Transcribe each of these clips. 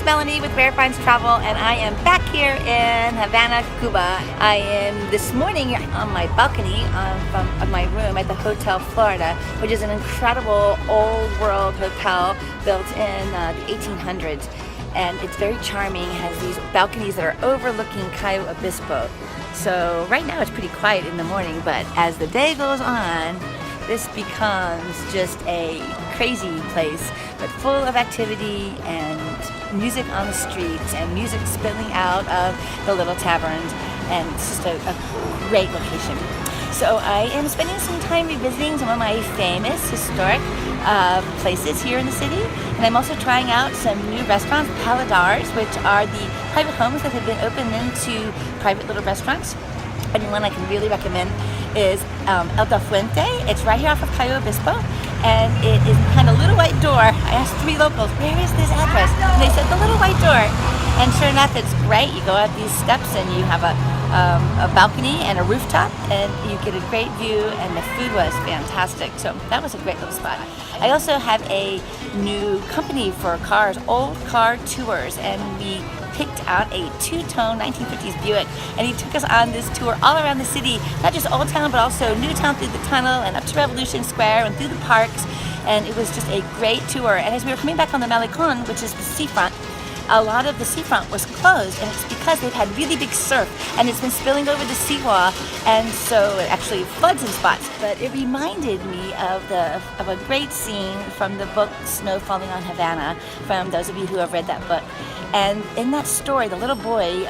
Melanie with Rare Finds Travel, and I am back here in Havana, Cuba. I am this morning on my balcony of my room at the Hotel Florida, which is an incredible old world hotel built in the 1800s. And it's very charming. It has these balconies that are overlooking Cayo Obispo. So right now it's pretty quiet in the morning, but as the day goes on, this becomes just a crazy place, but full of activity and music on the streets and music spilling out of the little taverns, and it's just a great location. So I am spending some time revisiting some of my famous historic places here in the city, and I'm also trying out some new restaurants, paladars, which are the private homes that have been opened into private little restaurants. And one I can really recommend is El Del Fuente. It's right here off of Cayo Obispo, and it is behind a little white door. I asked 3 locals, where is this address? And they said the little white door. And sure enough, it's great. You go up these steps and you have a balcony and a rooftop, and you get a great view, and the food was fantastic. So that was a great little spot. I also have a new company for cars, old car tours, and we picked out a 2-tone 1950s Buick, and he took us on this tour all around the city, not just Old Town, but also New Town through the tunnel and up to Revolution Square and through the parks, and it was just a great tour. And as we were coming back on the Malecon, which is the seafront, a lot of the seafront was closed, and it's because they've had really big surf and it's been spilling over the seawall, and so it actually floods in spots. But it reminded me of a great scene from the book Snow Falling on Havana, from those of you who have read that book. And in that story, the little boy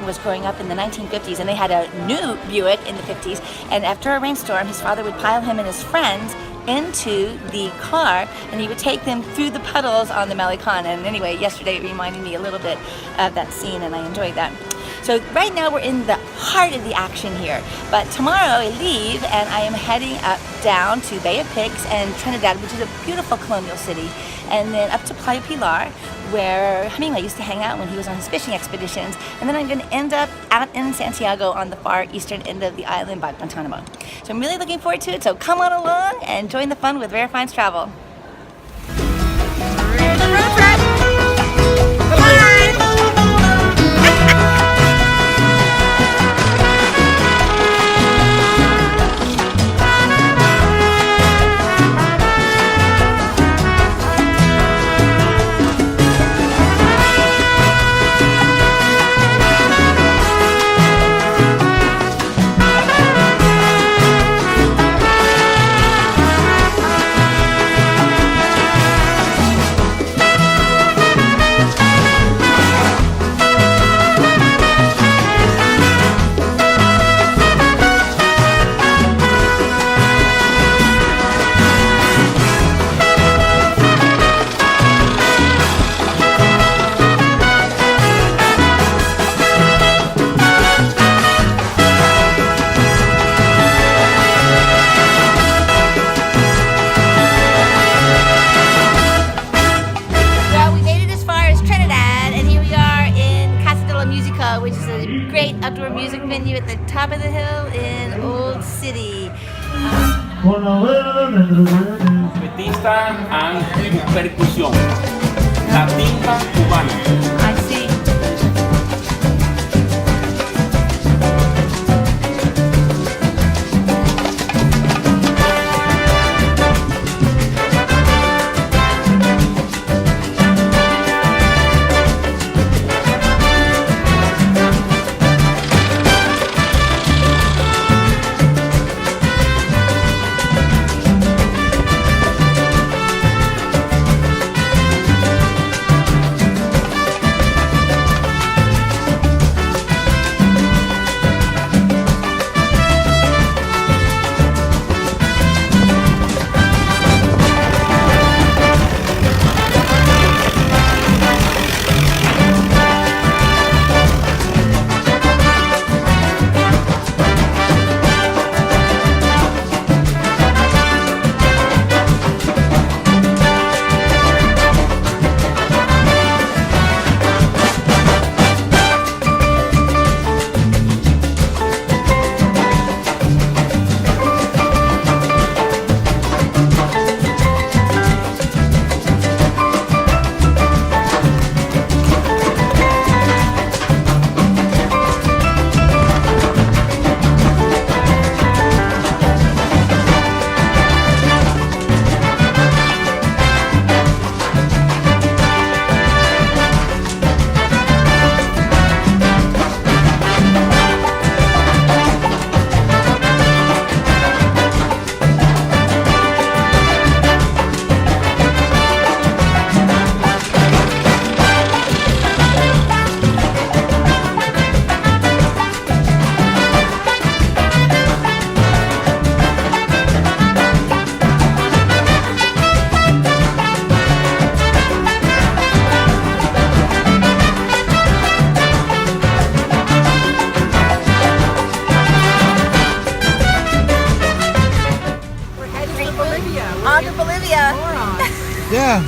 was growing up in the 1950s, and they had a new Buick in the 50s, and after a rainstorm, his father would pile him and his friends into the car, and he would take them through the puddles on the Malecon. And anyway, yesterday it reminded me a little bit of that scene, and I enjoyed that. So right now we're in the heart of the action here, but tomorrow I leave and I am heading up down to Bay of Pigs and Trinidad, which is a beautiful colonial city, and then up to Playa Pilar, where Hemingway used to hang out when he was on his fishing expeditions, and then I'm going to end up out in Santiago on the far eastern end of the island by Guantanamo. So I'm really looking forward to it, so come on along and join the fun with Rare Finds Travel. Road trip! Which is a great outdoor music venue at the top of the hill in Old City. Trompetista and percusión, la timba cubana. I see. on to Bolivia. Yeah,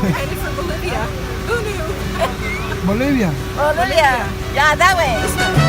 We're headed for Bolivia. Who knew? Bolivia. Bolivia. Yeah, that way.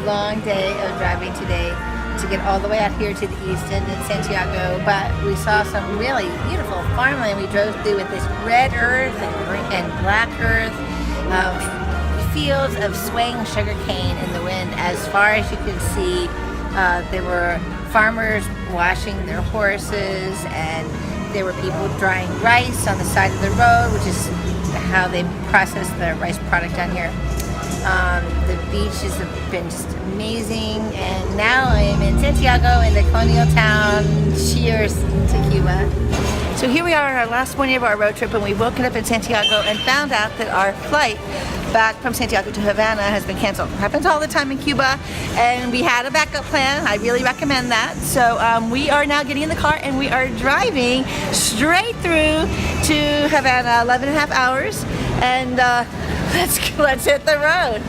Long day of driving today to get all the way out here to the east end in Santiago, but we saw some really beautiful farmland. We drove through with this red earth and black earth, fields of swaying sugar cane in the wind. As far as you can see, there were farmers washing their horses, and there were people drying rice on the side of the road, which is how they process the rice product down here. The beaches have been just amazing, and now I'm in Santiago in the colonial town. Cheers to Cuba. So here we are on our last morning of our road trip, and we woke up in Santiago and found out that our flight back from Santiago to Havana has been canceled. It happens all the time in Cuba, and we had a backup plan. I really recommend that. So we are now getting in the car and we are driving straight through to Havana, 11 and a half hours, and let's hit the road.